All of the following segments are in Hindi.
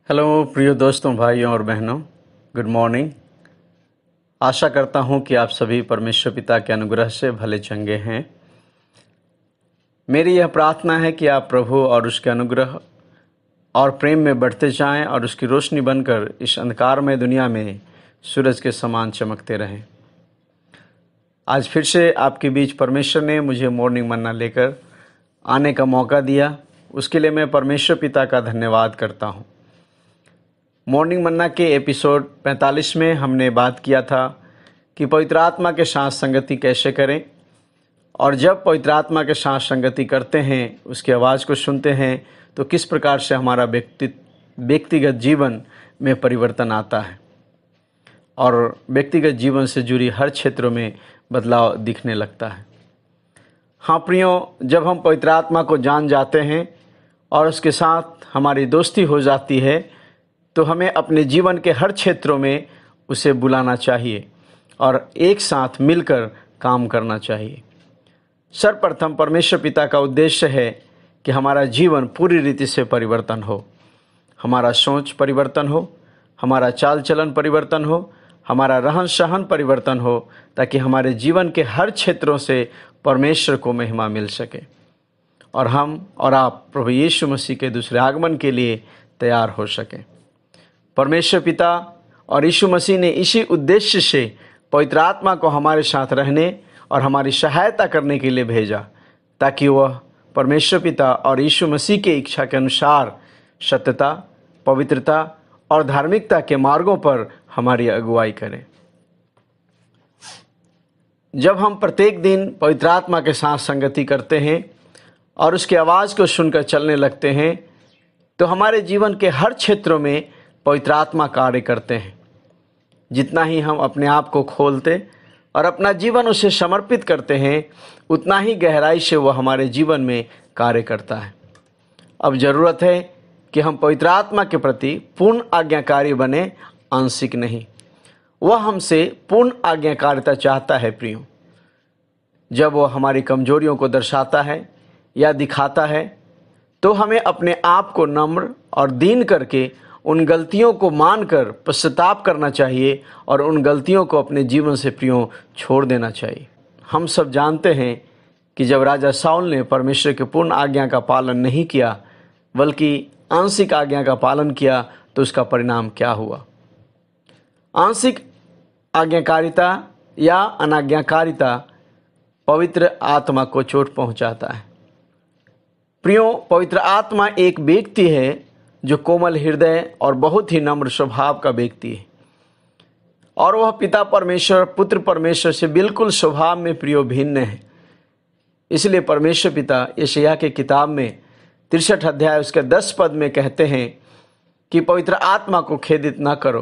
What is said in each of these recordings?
हेलो प्रिय दोस्तों, भाइयों और बहनों, गुड मॉर्निंग। आशा करता हूं कि आप सभी परमेश्वर पिता के अनुग्रह से भले चंगे हैं। मेरी यह प्रार्थना है कि आप प्रभु और उसके अनुग्रह और प्रेम में बढ़ते जाएं और उसकी रोशनी बनकर इस अंधकारमय दुनिया में सूरज के समान चमकते रहें। आज फिर से आपके बीच परमेश्वर ने मुझे मॉर्निंग मन्ना लेकर आने का मौका दिया, उसके लिए मैं परमेश्वर पिता का धन्यवाद करता हूँ। मॉर्निंग मन्ना के एपिसोड 45 में हमने बात किया था कि पवित्र आत्मा के साथ संगति कैसे करें, और जब पवित्र आत्मा के साथ संगति करते हैं, उसकी आवाज़ को सुनते हैं, तो किस प्रकार से हमारा व्यक्तिगत जीवन में परिवर्तन आता है और व्यक्तिगत जीवन से जुड़ी हर क्षेत्रों में बदलाव दिखने लगता है। हाँ प्रियों, जब हम पवित्र आत्मा को जान जाते हैं और उसके साथ हमारी दोस्ती हो जाती है, तो हमें अपने जीवन के हर क्षेत्रों में उसे बुलाना चाहिए और एक साथ मिलकर काम करना चाहिए। सर्वप्रथम परमेश्वर पिता का उद्देश्य है कि हमारा जीवन पूरी रीति से परिवर्तन हो, हमारा सोच परिवर्तन हो, हमारा चाल चलन परिवर्तन हो, हमारा रहन सहन परिवर्तन हो, ताकि हमारे जीवन के हर क्षेत्रों से परमेश्वर को महिमा मिल सके और हम और आप प्रभु यीशु मसीह के दूसरे आगमन के लिए तैयार हो सकें। परमेश्वर पिता और यीशु मसीह ने इसी उद्देश्य से पवित्र आत्मा को हमारे साथ रहने और हमारी सहायता करने के लिए भेजा, ताकि वह परमेश्वर पिता और यीशु मसीह की इच्छा के अनुसार सत्यता, पवित्रता और धार्मिकता के मार्गों पर हमारी अगुवाई करें। जब हम प्रत्येक दिन पवित्र आत्मा के साथ संगति करते हैं और उसकी आवाज़ को सुनकर चलने लगते हैं, तो हमारे जीवन के हर क्षेत्रों में पवित्र आत्मा कार्य करते हैं। जितना ही हम अपने आप को खोलते और अपना जीवन उसे समर्पित करते हैं, उतना ही गहराई से वह हमारे जीवन में कार्य करता है। अब ज़रूरत है कि हम पवित्र आत्मा के प्रति पूर्ण आज्ञाकारी बने, आंशिक नहीं। वह हमसे पूर्ण आज्ञाकारिता चाहता है प्रियो। जब वह हमारी कमजोरियों को दर्शाता है या दिखाता है, तो हमें अपने आप को नम्र और दीन करके उन गलतियों को मानकर पश्चाताप करना चाहिए और उन गलतियों को अपने जीवन से प्रियो छोड़ देना चाहिए। हम सब जानते हैं कि जब राजा शाऊल ने परमेश्वर के पूर्ण आज्ञा का पालन नहीं किया, बल्कि आंशिक आज्ञा का पालन किया, तो उसका परिणाम क्या हुआ। आंशिक आज्ञाकारिता या अनाज्ञाकारिता पवित्र आत्मा को चोट पहुंचाता है। प्रियो, पवित्र आत्मा एक व्यक्ति है जो कोमल हृदय और बहुत ही नम्र स्वभाव का व्यक्ति है, और वह पिता परमेश्वर, पुत्र परमेश्वर से बिल्कुल स्वभाव में प्रियो भिन्न है। इसलिए परमेश्वर पिता यशायाह के किताब में 63 अध्याय उसके 10 पद में कहते हैं कि पवित्र आत्मा को खेदित न करो।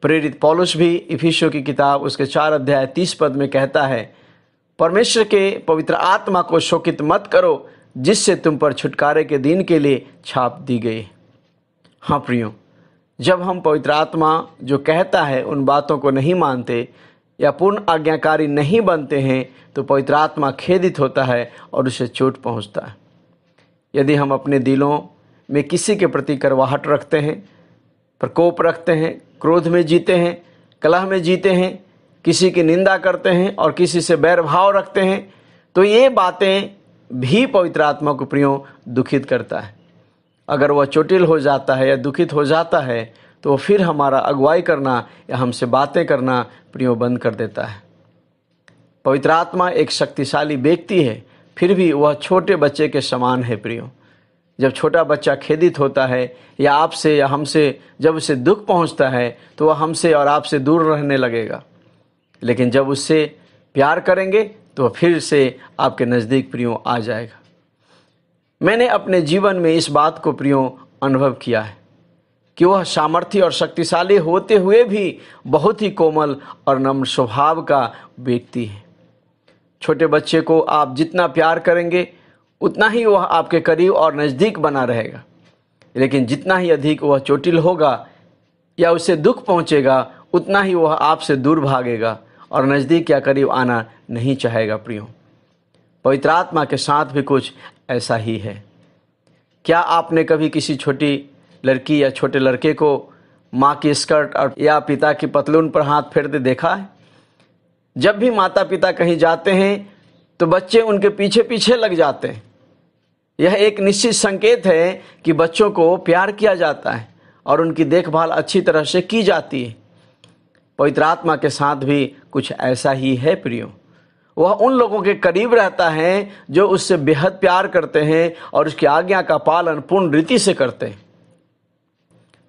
प्रेरित पौलुस भी इफिसियों की किताब उसके 4 अध्याय 30 पद में कहता है, परमेश्वर के पवित्र आत्मा को शोकित मत करो, जिससे तुम पर छुटकारे के दिन के लिए छाप दी गई। हाँ प्रियो, जब हम पवित्र आत्मा जो कहता है उन बातों को नहीं मानते या पूर्ण आज्ञाकारी नहीं बनते हैं, तो पवित्र आत्मा खेदित होता है और उसे चोट पहुंचता है। यदि हम अपने दिलों में किसी के प्रति करवाहट रखते हैं, प्रकोप रखते हैं, क्रोध में जीते हैं, कलह में जीते हैं, किसी की निंदा करते हैं और किसी से बैर भाव रखते हैं, तो ये बातें भी पवित्र आत्मा को प्रियो दुखित करता है। अगर वह चोटिल हो जाता है या दुखित हो जाता है, तो फिर हमारा अगुवाई करना या हमसे बातें करना प्रियो बंद कर देता है। पवित्र आत्मा एक शक्तिशाली व्यक्ति है, फिर भी वह छोटे बच्चे के समान है प्रियो। जब छोटा बच्चा खेदित होता है या आपसे या हमसे जब उसे दुख पहुंचता है, तो वह हमसे और आपसे दूर रहने लगेगा। लेकिन जब उससे प्यार करेंगे, तो फिर से आपके नज़दीक प्रियो आ जाएगा। मैंने अपने जीवन में इस बात को प्रियो अनुभव किया है कि वह सामर्थ्य और शक्तिशाली होते हुए भी बहुत ही कोमल और नम्र स्वभाव का व्यक्ति है। छोटे बच्चे को आप जितना प्यार करेंगे, उतना ही वह आपके करीब और नज़दीक बना रहेगा। लेकिन जितना ही अधिक वह चोटिल होगा या उसे दुख पहुँचेगा, उतना ही वह आपसे दूर भागेगा और नज़दीक या करीब आना नहीं चाहेगा प्रियो। पवित्र आत्मा के साथ भी कुछ ऐसा ही है। क्या आपने कभी किसी छोटी लड़की या छोटे लड़के को माँ की स्कर्ट और या पिता की पतलून पर हाथ फेरते देखा है? जब भी माता पिता कहीं जाते हैं तो बच्चे उनके पीछे पीछे लग जाते हैं। यह एक निश्चित संकेत है कि बच्चों को प्यार किया जाता है और उनकी देखभाल अच्छी तरह से की जाती है। पवित्र आत्मा के साथ भी कुछ ऐसा ही है प्रियो। वह उन लोगों के करीब रहता है जो उससे बेहद प्यार करते हैं और उसकी आज्ञा का पालन पूर्ण रीति से करते हैं।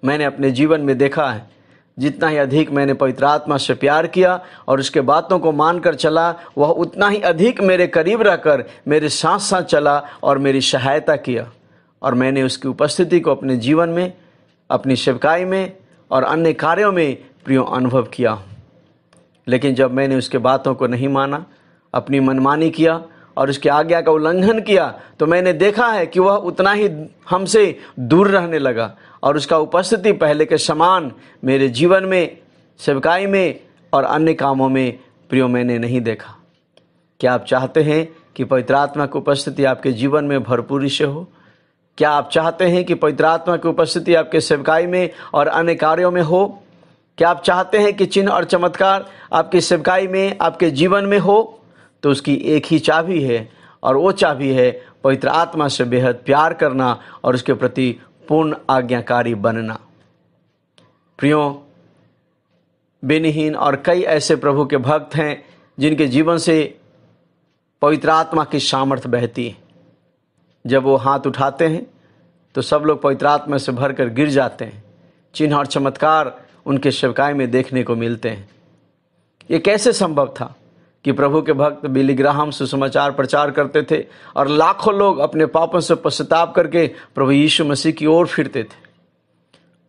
मैंने अपने जीवन में देखा है, जितना ही अधिक मैंने पवित्र आत्मा से प्यार किया और उसके बातों को मानकर चला, वह उतना ही अधिक मेरे करीब रहकर मेरे साथ साथ चला और मेरी सहायता किया। और मैंने उसकी उपस्थिति को अपने जीवन में, अपनी सेवकाई में और अन्य कार्यों में प्रियो अनुभव किया। लेकिन जब मैंने उसके बातों को नहीं माना, अपनी मनमानी किया और उसकी आज्ञा का उल्लंघन किया, तो मैंने देखा है कि वह उतना ही हमसे दूर रहने लगा और उसका उपस्थिति पहले के समान मेरे जीवन में, सेवकाई में और अन्य कामों में प्रियो मैंने नहीं देखा। क्या आप चाहते हैं कि पवित्र आत्मा की उपस्थिति आपके जीवन में भरपूरी से हो? क्या आप चाहते हैं कि पवित्र आत्मा की उपस्थिति आपके सेवकाई में और अन्य कार्यों में हो? क्या आप चाहते हैं कि चिन्ह और चमत्कार आपकी सेवकाई में, आपके जीवन में हो? तो उसकी एक ही चाबी है और वो चाबी है पवित्र आत्मा से बेहद प्यार करना और उसके प्रति पूर्ण आज्ञाकारी बनना। प्रियो, बेनीहीन और कई ऐसे प्रभु के भक्त हैं जिनके जीवन से पवित्र आत्मा की सामर्थ्य बहती है। जब वो हाथ उठाते हैं तो सब लोग पवित्र आत्मा से भरकर गिर जाते हैं। चिन्ह और चमत्कार उनके सेवकाई में देखने को मिलते हैं। ये कैसे संभव था कि प्रभु के भक्त बिली ग्राहम सुसमाचार प्रचार करते थे और लाखों लोग अपने पापों से पश्चाताप करके प्रभु यीशु मसीह की ओर फिरते थे?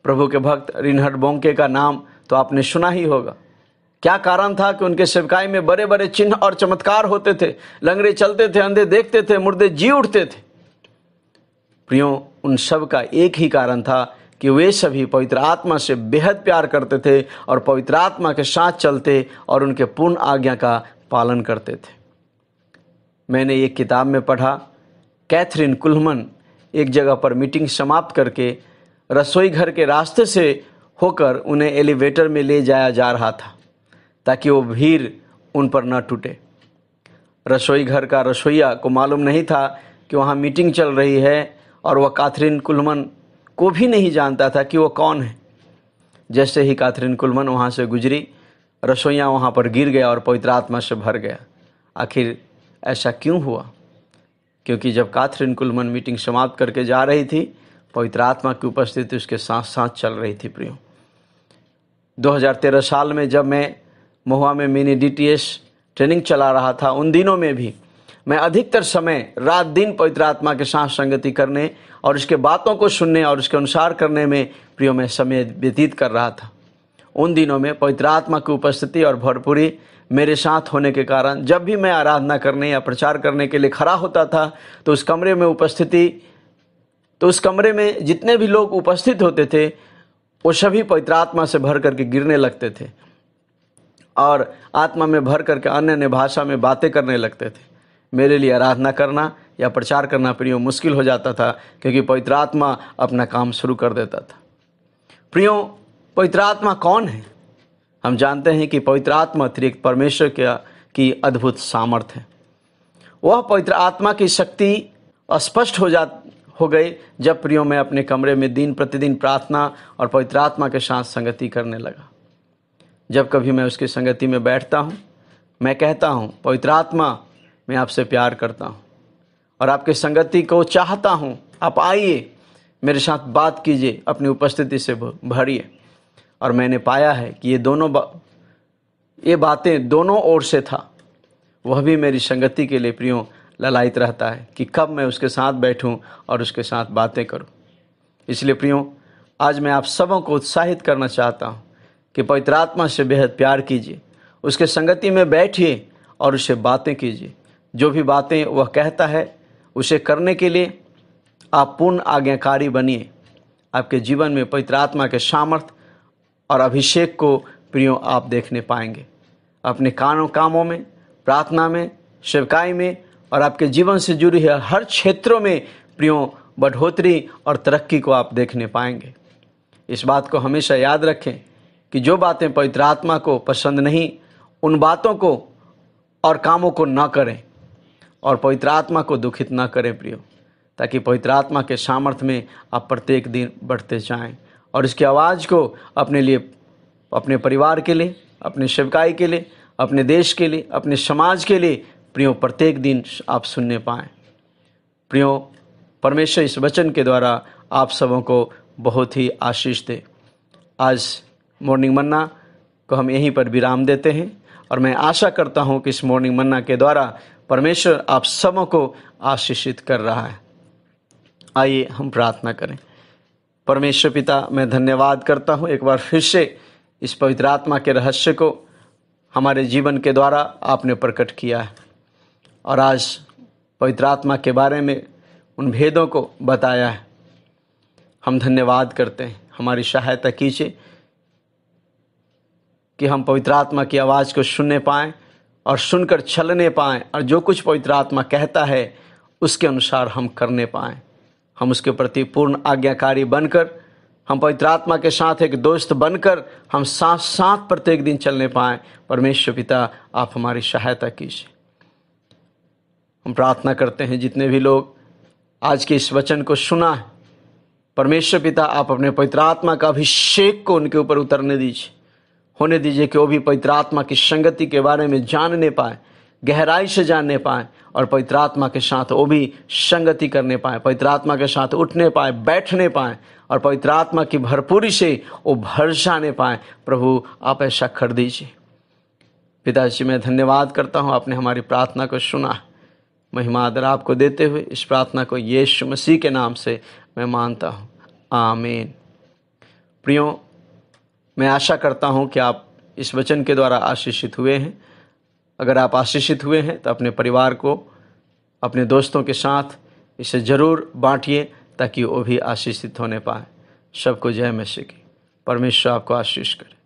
प्रभु के भक्त रिनहर्ड बोंके का नाम तो आपने सुना ही होगा। क्या कारण था कि उनके सेवकाई में बड़े बड़े चिन्ह और चमत्कार होते थे, लंगड़े चलते थे, अंधे देखते थे, मुर्दे जी उठते थे? प्रियो, उन सब का एक ही कारण था कि वे सभी पवित्र आत्मा से बेहद प्यार करते थे और पवित्र आत्मा के साथ चलते और उनके पूर्ण आज्ञा का पालन करते थे। मैंने एक किताब में पढ़ा, कैथरीन कुल्हमन एक जगह पर मीटिंग समाप्त करके रसोई घर के रास्ते से होकर उन्हें एलिवेटर में ले जाया जा रहा था ताकि वो भीड़ उन पर न टूटे। रसोई घर का रसोइया को मालूम नहीं था कि वहाँ मीटिंग चल रही है और वह कैथरीन कुल्हमन को भी नहीं जानता था कि वो कौन है। जैसे ही कैथरीन कुल्हमन वहाँ से गुजरी, रसोइया वहाँ पर गिर गया और पवित्र आत्मा से भर गया। आखिर ऐसा क्यों हुआ? क्योंकि जब कैथरीन कुल्हमन मीटिंग समाप्त करके जा रही थी, पवित्र आत्मा की उपस्थिति उसके साथ साथ चल रही थी। प्रियो, 2013 साल में जब मैं महुआ में मिनी DTS ट्रेनिंग चला रहा था, उन दिनों में भी मैं अधिकतर समय रात दिन पवित्र आत्मा के साथ संगति करने और उसके बातों को सुनने और उसके अनुसार करने में प्रियो मैं समय व्यतीत कर रहा था। उन दिनों में पवित्र आत्मा की उपस्थिति और भरपूरी मेरे साथ होने के कारण जब भी मैं आराधना करने या प्रचार करने के लिए खड़ा होता था तो उस कमरे में जितने भी लोग उपस्थित होते थे वो सभी पवित्र आत्मा से भर करके गिरने लगते थे और आत्मा में भर करके अन्य भाषा में बातें करने लगते थे। मेरे लिए आराधना करना या प्रचार करना प्रियो मुश्किल हो जाता था, क्योंकि पवित्र आत्मा अपना काम शुरू कर देता था। प्रियो, पवित्र आत्मा कौन है? हम जानते हैं कि पवित्र आत्मा त्रिएक परमेश्वर की अद्भुत सामर्थ है। वह पवित्र आत्मा की शक्ति स्पष्ट हो गई जब प्रियो मैं अपने कमरे में दिन प्रतिदिन प्रार्थना और पवित्र आत्मा के साथ संगति करने लगा। जब कभी मैं उसकी संगति में बैठता हूँ, मैं कहता हूँ, पवित्र आत्मा, मैं आपसे प्यार करता हूँ और आपके संगति को चाहता हूँ। आप आइए, मेरे साथ बात कीजिए, अपनी उपस्थिति से भरिए। और मैंने पाया है कि ये बातें दोनों ओर से था। वह भी मेरी संगति के लिए प्रियो ललायित रहता है कि कब मैं उसके साथ बैठूं और उसके साथ बातें करूं। इसलिए प्रियो, आज मैं आप सबों को उत्साहित करना चाहता हूं कि पवित्र आत्मा से बेहद प्यार कीजिए, उसके संगति में बैठिए और उससे बातें कीजिए। जो भी बातें वह कहता है उसे करने के लिए आप पूर्ण आज्ञाकारी बनिए। आपके जीवन में पवित्र आत्मा के सामर्थ्य और अभिषेक को प्रियो आप देखने पाएंगे। अपने कामों में, प्रार्थना में, सेवकाई में और आपके जीवन से जुड़ी है हर क्षेत्रों में प्रियो बढ़ोतरी और तरक्की को आप देखने पाएंगे। इस बात को हमेशा याद रखें कि जो बातें पवित्र आत्मा को पसंद नहीं, उन बातों को और कामों को न करें और पवित्र आत्मा को दुखित न करें प्रियो, ताकि पवित्र आत्मा के सामर्थ्य में आप प्रत्येक दिन बढ़ते जाएं और इसकी आवाज़ को अपने लिए, अपने परिवार के लिए, अपने सेवकाई के लिए, अपने देश के लिए, अपने समाज के लिए प्रियो प्रत्येक दिन आप सुनने पाएं। प्रियो, परमेश्वर इस वचन के द्वारा आप सबों को बहुत ही आशीष दे। आज मॉर्निंग मन्ना को हम यहीं पर विराम देते हैं और मैं आशा करता हूं कि इस मॉर्निंग मन्ना के द्वारा परमेश्वर आप सबों को आशीषित कर रहा है। आइए हम प्रार्थना करें। परमेश्वर पिता, मैं धन्यवाद करता हूं एक बार फिर से इस पवित्र आत्मा के रहस्य को हमारे जीवन के द्वारा आपने प्रकट किया है और आज पवित्र आत्मा के बारे में उन भेदों को बताया है। हम धन्यवाद करते हैं, हमारी सहायता कीजिए कि हम पवित्र आत्मा की आवाज़ को सुनने पाएँ और सुनकर चलने पाएँ और जो कुछ पवित्र आत्मा कहता है उसके अनुसार हम करने पाएँ। हम उसके प्रति पूर्ण आज्ञाकारी बनकर, हम पवित्र आत्मा के साथ एक दोस्त बनकर हम साथ साथ प्रत्येक दिन चलने पाएँ। परमेश्वर पिता, आप हमारी सहायता कीजिए। हम प्रार्थना करते हैं जितने भी लोग आज के इस वचन को सुना है, परमेश्वर पिता आप अपने पवित्र आत्मा का अभिषेक को उनके ऊपर उतरने दीजिए, होने दीजिए कि वो भी पवित्र आत्मा की संगति के बारे में जानने पाए, गहराई से जानने पाए और पवित्र आत्मा के साथ वो भी संगति करने पाए, पवित्र आत्मा के साथ उठने पाए, बैठने पाए और पवित्र आत्मा की भरपूरी से वो भर जाने पाए। प्रभु आप ऐसा कर दीजिए। पिताजी, मैं धन्यवाद करता हूँ, आपने हमारी प्रार्थना को सुना। महिमा आदर आपको देते हुए इस प्रार्थना को यीशु मसीह के नाम से मैं मानता हूँ, आमीन। प्रियो, मैं आशा करता हूँ कि आप इस वचन के द्वारा आशीषित हुए हैं। अगर आप आशीषित हुए हैं तो अपने परिवार को, अपने दोस्तों के साथ इसे ज़रूर बांटिए ताकि वो भी आशीषित होने पाए। सबको जय मसीह की। परमेश्वर आपको आशीष करे।